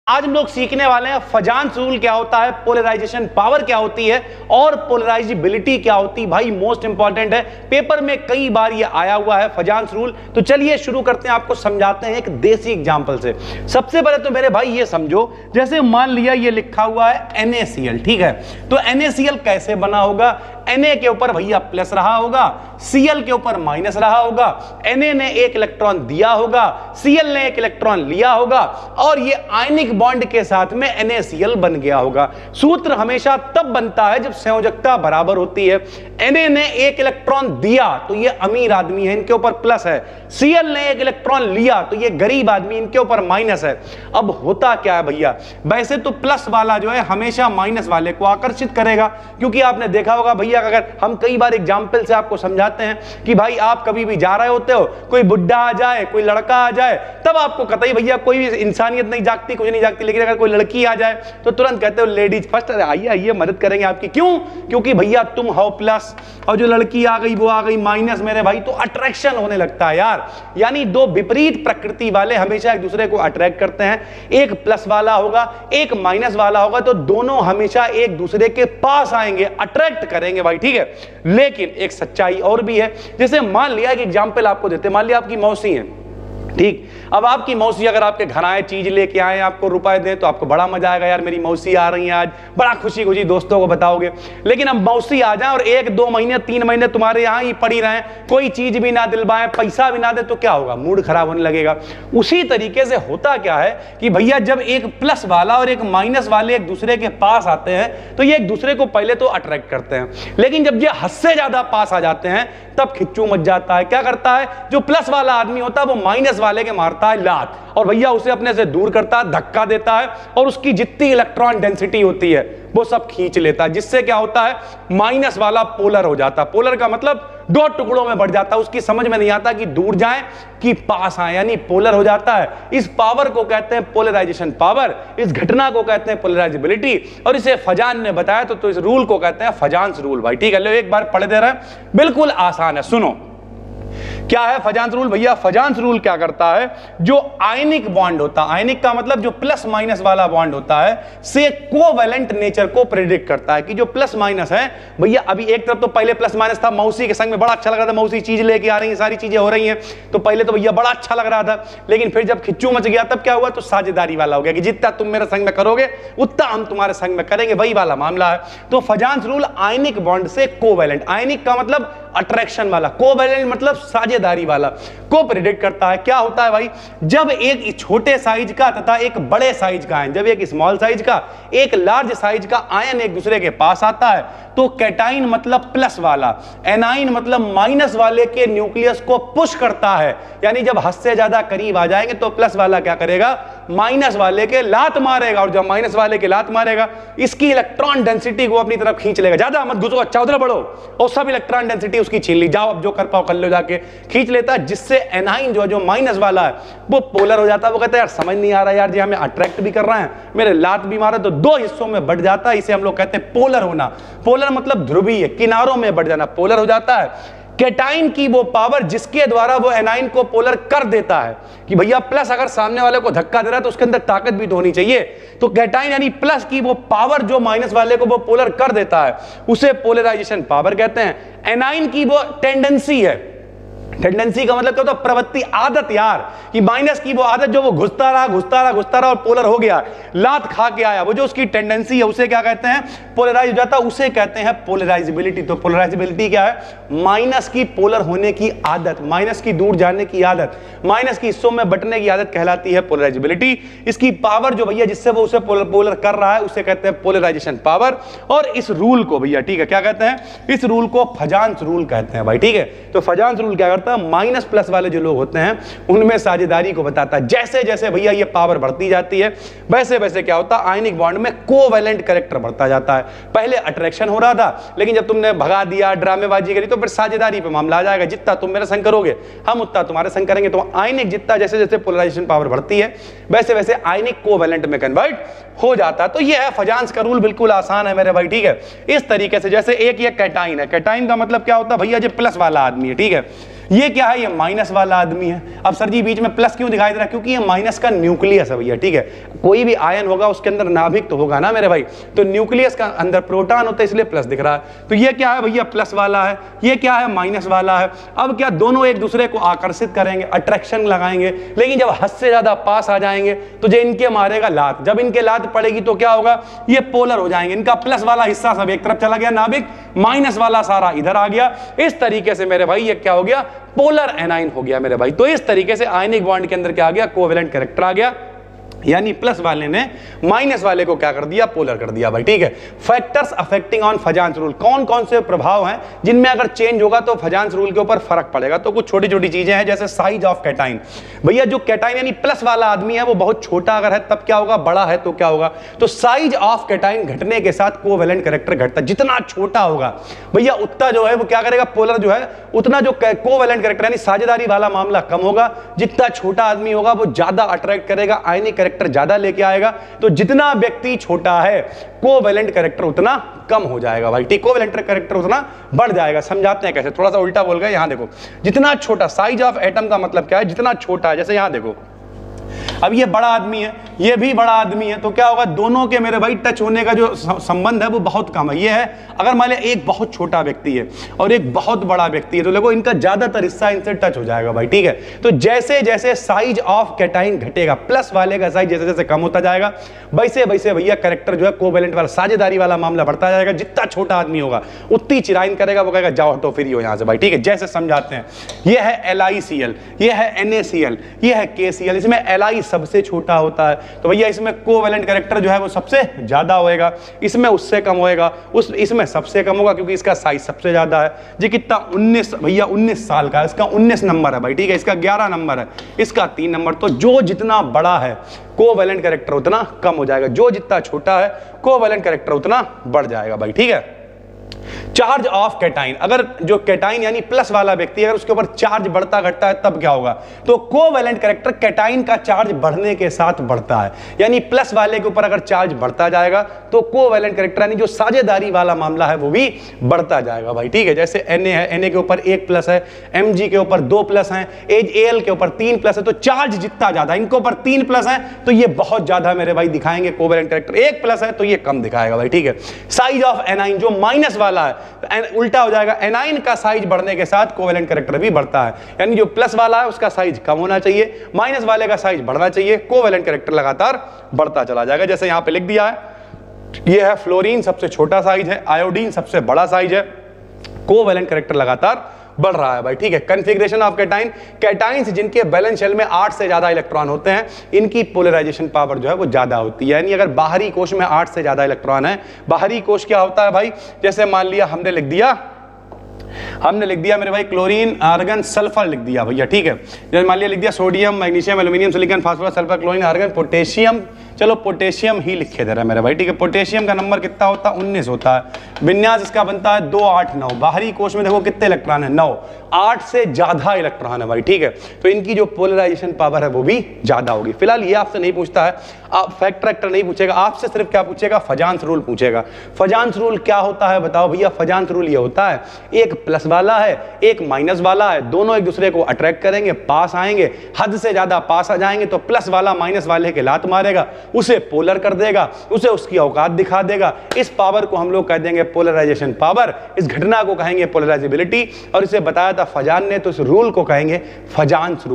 आज हम लोग सीखने वाले हैं फजान्स रूल क्या होता है, पोलराइजेशन पावर क्या होती है और पोलराइजेबिलिटी क्या होती है। भाई मोस्ट इंपॉर्टेंट है, पेपर में कई बार ये आया हुआ है फजान्स रूल। तो चलिए शुरू करते हैं, आपको समझाते हैं एक देसी एग्जांपल से। सबसे पहले तो मेरे भाई ये समझो, जैसे मान लिया ये लिखा हुआ है NaCl, ठीक है। तो NaCl कैसे बना होगा? Na के ऊपर भैया प्लस रहा होगा, Cl के ऊपर माइनस रहा होगा, Na ने एक इलेक्ट्रॉन दिया होगा, Cl ने एक इलेक्ट्रॉन लिया होगा और ये आयनिक बॉन्ड के साथ में NaCl बन गया होगा। सूत्र हमेशा तब बनता है जब संयोजकता बराबर होती है। Na ने एक इलेक्ट्रॉन दिया तो ये अमीर आदमी है, इनके ऊपर प्लस है। Cl ने एक इलेक्ट्रॉन लिया तो ये गरीब आदमी, इनके ऊपर माइनस है। अब होता क्या है भैया, वैसे तो प्लस वाला जो है हमेशा माइनस वाले को आकर्षित करेगा, क्योंकि आपने देखा होगा भैया, अगर हम कई बार एग्जाम्पल से आपको समझाते हैं कि भाई आप कभी भी जा रहे होते हो, कोई बुड्ढा आ जाए, कोई लड़का आ जाए, तब आपको कतई भैया कोई भी इंसानियत नहीं जागती, कुछ नहीं जागती। लेकिन अगर कोई लड़की आ जाए तो तुरंत कहते हो लेडीज फर्स्ट, आइए आइए मदद करेंगे आपकी। क्यों? क्योंकि भैया तुम हो प्लस और जो लड़की आ गई वो आ गई माइनस मेरे भाई, तो अट्रैक्शन होने लगता है यार। यानी दो विपरीत प्रकृति वाले हमेशा एक दूसरे को अट्रैक्ट करते हैं। एक प्लस वाला होगा, एक माइनस वाला होगा, तो दोनों हमेशा एक दूसरे के पास आएंगे, अट्रैक्ट करेंगे भाई, ठीक है। लेकिन एक सच्चाई और भी है। जैसे मान लिया एक एग्जांपल आपको देते, मान लिया आपकी मौसी है, ठीक। अब आपकी मौसी अगर आपके घर आए, चीज लेके आए, आपको रुपए दें, तो आपको बड़ा मजा आएगा, यार मेरी मौसी आ रही है आज, बड़ा खुशी खुशी दोस्तों को बताओगे। लेकिन अब मौसी आ जाए और 1-2 महीने 3 महीने तुम्हारे यहाँ ही पड़ी रहें, कोई चीज भी ना दिलवाएं, पैसा भी ना दे, तो क्या होगा? मूड खराब होने लगेगा। उसी तरीके से होता क्या है कि भैया जब एक प्लस वाला और एक माइनस वाले एक दूसरे के पास आते हैं तो ये एक दूसरे को पहले तो अट्रैक्ट करते हैं, लेकिन जब ये हद से ज्यादा पास आ जाते हैं तब खिच्चू मच जाता है। क्या करता है? जो प्लस वाला आदमी होता है वो माइनस वाले के मारता है लात, और भैया उसे अपने से दूर करता है, धक्का देता है, और उसकी जितनी इलेक्ट्रॉन डेंसिटी होती है वो सब खींच लेता है, जिससे क्या होता है? माइनस वाला पोलर हो जाता है। पोलर का मतलब 2 टुकड़ों में बढ़ जाता है, उसकी समझ में नहीं आता कि दूर जाए कि पास आए, यानी पोलर हो जाता है। इस पावर को कहते हैं पोलराइजेशन पावर, इस घटना को कहते हैं पोलराइजेबिलिटी, और इसे फजान ने बताया तो इस रूल को कहते हैं फजान्स रूल। भाई ठीक है, लो एक बार पढ़ दे रहे हैं, बिल्कुल आसान है, सुनो क्या है फजान्स रूल। भैया फजान्स रूल क्या करता है, जो आयनिक बॉन्ड होता है, आयनिक का मतलब जो प्लस माइनस वाला बॉन्ड होता है, से कोवैलेंट नेचर को प्रेडिक्ट करता है कि जो प्लस माइनस है, भैया अभी एक तरफ तो पहले प्लस माइनस था, मौसी के संग में बड़ा अच्छा लग रहा था, मौसी चीज लेके आ रही है, सारी चीजें हो रही हैं, तो पहले तो भैया बड़ा अच्छा लग रहा था, लेकिन फिर जब खिच्चू मच गया तब क्या हुआ? तो साझेदारी वाला हो गया कि जितना तुम मेरे संग में करोगे उतना हम तुम्हारे संग में करेंगे, वही वाला मामला है। तो फजान्स रूल आयनिक बॉन्ड से कोवैलेंट, आयनिक का मतलब अट्रैक्शन वाला, कोवैलेंट मतलब साझेदारी वाला, को प्रेडिक्ट करता है। क्या होता है भाई, जब एक छोटे साइज का तथा एक बड़े साइज का आयन, जब एक स्मॉल साइज का एक लार्ज साइज का आयन एक दूसरे के पास आता है, तो कैटाइन मतलब प्लस वाला, एनाइन मतलब माइनस वाले के न्यूक्लियस को पुश करता है। यानी जब हद से ज्यादा करीब आ जाएंगे तो प्लस वाला क्या करेगा? माइनस वाले के लात मारेगा, और जब माइनस वाले के लात मारेगा इसकी इलेक्ट्रॉन डेंसिटी को अपनी तरफ खींच लेगा। ज्यादा मत घुसो, अच्छा उधर बढ़ो, और सब इलेक्ट्रॉन डेंसिटी उसकी छीन ली, जाओ अब जो कर पाओ कर लो, जाके खींच लेता है, जिससे एनाइन जो माइनस वाला है वो पोलर हो जाता है। वो कहता है यार समझ नहीं आ रहा यार, जी हमें अट्रैक्ट भी कर रहे हैं, मेरे लात भी मारा, तो 2 हिस्सों में बढ़ जाता है। इसे हम लोग कहते हैं पोलर होना। पोलर मतलब ध्रुवीय, किनारों में बढ़ जाना, पोलर हो जाता है। कैटाइन की वो पावर जिसके द्वारा वो एनाइन को पोलर कर देता है, कि भैया प्लस अगर सामने वाले को धक्का दे रहा है तो उसके अंदर ताकत भी तो होनी चाहिए। तो कैटाइन यानी प्लस की वो पावर जो माइनस वाले को वो पोलर कर देता है, उसे पोलराइजेशन पावर कहते हैं। एनाइन की वो टेंडेंसी है, टेंडेंसी का मतलब क्या होता है? प्रवृत्ति, आदत यार, कि माइनस की वो आदत जो वो घुसता रहा और पोलर हो गया, लात खा के आया, वो जो उसकी टेंडेंसी है उसे क्या कहते हैं? पोलराइज हो जाता है, उसे कहते हैं पोलराइजेबिलिटी। तो पोलराइजेबिलिटी क्या है? माइनस की पोलर होने की आदत, माइनस की दूर जाने की आदत, माइनस की हिस्सों में बंटने की आदत कहलाती है पोलराइजेबिलिटी। इसकी पावर जो भैया जिससे वो उसे पोलर कर रहा है उसे कहते हैं पोलराइजेशन पावर। और इस रूल को भैया ठीक है क्या कहते हैं? इस रूल को फजान्स रूल कहते हैं भाई, ठीक है। तो फजान्स रूल क्या करता है? माइनस प्लस वाले जो लोग होते हैं उनमें साझेदारी को बताता है। जैसे जैसे भैया ये पावर बढ़ती जाती है वैसे वैसे क्या होता है? आयनिक बॉन्ड में कोवैलेंट कैरेक्टर बढ़ता जाता है। पहले अट्रैक्शन हो रहा था, लेकिन जब तुमने भगा दिया, ड्रामेबाजी करी, तो फिर साझेदारी पे मामला आ जाएगा। जितना तुम मेरे संग करोगे हम उतना तुम्हारे संग करेंगे। तो आयनिक जितना जैसे जैसे पोलराइजेशन पावर बढ़ती है वैसे वैसे आयनिक कोवैलेंट में कन्वर्ट हो जाता है। तो ये है फजान्स का रूल, बिल्कुल आसान है मेरे भाई, ठीक है। इस तरीके से जैसे एक ये कैटाइन है, कैटाइन का मतलब क्या होता है भैया? जो प्लस वाला आदमी है, ठीक है। ये क्या है, ये माइनस वाला आदमी है। अब सर जी बीच में प्लस क्यों दिखाई दे रहा है, क्योंकि ये माइनस का न्यूक्लियस है भैया, ठीक है। कोई भी आयन होगा उसके अंदर नाभिक तो होगा ना मेरे भाई, तो न्यूक्लियस का अंदर प्रोटॉन होता है इसलिए प्लस दिख रहा है। तो ये क्या है भैया, प्लस वाला है, ये क्या है, माइनस वाला है। अब क्या दोनों एक दूसरे को आकर्षित करेंगे, अट्रैक्शन लगाएंगे, लेकिन जब हद से ज्यादा पास आ जाएंगे तो जो इनके मारेगा लात, जब इनके लात पड़ेगी तो क्या होगा, ये पोलर हो जाएंगे। इनका प्लस वाला हिस्सा सब एक तरफ चला गया नाभिक, माइनस वाला सारा इधर आ गया। इस तरीके से मेरे भाई ये क्या हो गया, पोलर एनाइन हो गया मेरे भाई। तो इस तरीके से आयनिक बॉन्ड के अंदर क्या आ गया, कोवेलेंट कैरेक्टर आ गया, यानी प्लस वाले ने माइनस वाले को क्या कर दिया, पोलर कर दिया भाई, ठीक है। फैक्टर्स अफेक्टिंग ऑन फजान्स रूल, कौन कौन से प्रभाव हैं जिनमें अगर चेंज होगा तो फजान्स रूल के ऊपर फर्क पड़ेगा। तो कुछ छोटी छोटी चीजें हैं, जैसे साइज ऑफ कैटाइन। भैया जो कैटाइन यानी प्लस वाला आदमी है वो बहुत छोटा अगर है तब क्या होगा, बड़ा है तो क्या होगा, तो साइज ऑफ कैटाइन घटने के साथ कोवेलेंट कैरेक्टर घटता है। जितना छोटा होगा भैया उतना जो है वो क्या करेगा, पोलर जो है उतना जो कोवेलेंट कैरेक्टर यानी साझेदारी वाला मामला कम होगा। जितना छोटा आदमी होगा वो ज्यादा अट्रैक्ट करेगा, आयनिक कैरेक्टर ज्यादा लेके आएगा। तो जितना व्यक्ति छोटा है कोवेलेंट कैरेक्टर उतना कम हो जाएगा भाई, ठीक, कोवेलेंट कैरेक्टर उतना बढ़ जाएगा। समझाते हैं कैसे, थोड़ा सा उल्टा बोल गए। यहां देखो, जितना छोटा, साइज ऑफ एटम का मतलब क्या है, जितना छोटा है। जैसे यहां देखो, अब ये बड़ा आदमी है, ये भी बड़ा आदमी है, तो क्या होगा, दोनों के मेरे भाई टच होने का जो संबंध है वो बहुत कम है। ये है अगर मान लिया एक बहुत छोटा व्यक्ति है और एक बहुत बड़ा व्यक्ति है, तो देखो इनका ज्यादातर हिस्सा इनसे टच हो जाएगा भाई, ठीक है। तो जैसे जैसे साइज ऑफ कैटाइन घटेगा, प्लस वाले का साइज जैसे जैसे कम होता जाएगा, वैसे वैसे भैया कैरेक्टर जो है कोवेलेंट वाला साझेदारी वाला मामला बढ़ता जाएगा। जितना छोटा आदमी होगा उतनी चिराइन करेगा, वो कहेगा जाओ हटो फिर यहां से भाई, ठीक है। जैसे समझाते हैं, ये है LiCl, ये है NaCl, ये है KCl। इसमें Li सबसे छोटा होता है, तो भैया इसमें कोवेलेंट कैरेक्टर जो है वो सबसे ज्यादा होएगा, इसमें उससे कम होएगा, इसमें सबसे कम होगा क्योंकि इसका साइज सबसे ज्यादा है। जी कितना, 19 भैया, 19 साल का, इसका 19 नंबर है भाई, ठीक है। इसका 11 नंबर है, इसका 3 नंबर। तो जो जितना बड़ा है कोवेलेंट कैरेक्टर उतना कम हो जाएगा, जो जितना छोटा है कोवेलेंट कैरेक्टर उतना बढ़ जाएगा भाई, ठीक है। चार्ज ऑफ कैटाइन, अगर जो कैटाइन यानी प्लस वाला व्यक्ति अगर उसके ऊपर चार्ज बढ़ता घटता है तब क्या होगा, तो कोवेलेंट कैरेक्टर कैटाइन का चार्ज बढ़ने के साथ बढ़ता है। यानी प्लस वाले के ऊपर अगर चार्ज बढ़ता जाएगा तो कोवेलेंट कैरेक्टर यानी जो साझेदारी वाला मामला है वो भी बढ़ता जाएगा भाई, ठीक है। जैसे Na है, Na के ऊपर 1 प्लस है, Mg के ऊपर 2 प्लस है, Al के ऊपर 3 प्लस है। तो चार्ज जितना ज्यादा, इनके ऊपर 3 प्लस है तो ये बहुत ज्यादा मेरे भाई दिखाएंगे कोवेलेंट कैरेक्टर, 1 प्लस है तो ये कम दिखाएगा भाई, ठीक है। साइज ऑफ एनाइन जो माइनस वाला है, तो उल्टा हो जाएगा, एनाइन का साइज बढ़ने के साथ कोवेलेंट कैरेक्टर भी बढ़ता है। यानी जो प्लस वाला है उसका साइज कम होना चाहिए, माइनस वाले का साइज बढ़ना चाहिए, कोवेलेंट कैरेक्टर लगातार बढ़ता चला जाएगा। जैसे यहां पे लिख दिया है, ये है फ्लोरीन सबसे छोटा साइज है, आयोडीन सबसे बड़ा साइज है, कोवेलेंट कैरेक्टर लगातार बढ़ रहा है भाई, ठीक है। कॉन्फ़िगरेशन ऑफ कैटाइन, कैटाइंस जिनके बैलेंस शेल में 8 से ज्यादा इलेक्ट्रॉन होते हैं, इनकी पोलराइजेशन पावर जो है वो ज्यादा होती है। यानी अगर बाहरी कोश में 8 से ज्यादा इलेक्ट्रॉन है, बाहरी कोश क्या होता है भाई, जैसे मान लिया हमने लिख दिया मेरे भाई क्लोरीन, आर्गन, सल्फर लिख दिया भैया, ठीक है। जैसे मान लिया लिख दिया sodium, magnesium, aluminium, silicon, phosphorus, sulphur, chlorine, argon, potassium. चलो पोटेशियम ही लिखे दे रहा है मेरे भाई, ठीक है। पोटेशियम का नंबर कितना होता है, 19 होता है। विन्यास इसका बनता है 2, 8, 9। बाहरी कोश में देखो कितने इलेक्ट्रॉन है, 9, 8 से ज्यादा इलेक्ट्रॉन है भाई, ठीक है। तो इनकी जो पोलराइजेशन पावर है वो भी ज्यादा होगी। फिलहाल ये आपसे नहीं पूछता है, आप फैक्टर नहीं पूछेगा, आपसे सिर्फ क्या पूछेगा, फजान्स रूल पूछेगा। फजान्स रूल क्या होता है बताओ भैया। फजान्स रूल ये होता है, एक प्लस वाला है, एक माइनस वाला है, दोनों एक दूसरे को अट्रैक्ट करेंगे, पास आएंगे, हद से ज्यादा पास आ जाएंगे तो प्लस वाला माइनस वाले के लात मारेगा, उसे पोलर कर देगा, उसे उसकी औकात दिखा देगा। इस पावर को हम लोग कह देंगे पोलराइजेशन पावर, इस घटना को कहेंगे पोलराइजेबिलिटी। और इसे बताया था फजान ने, तो इस रूल को कहेंगे फजान्स रूल।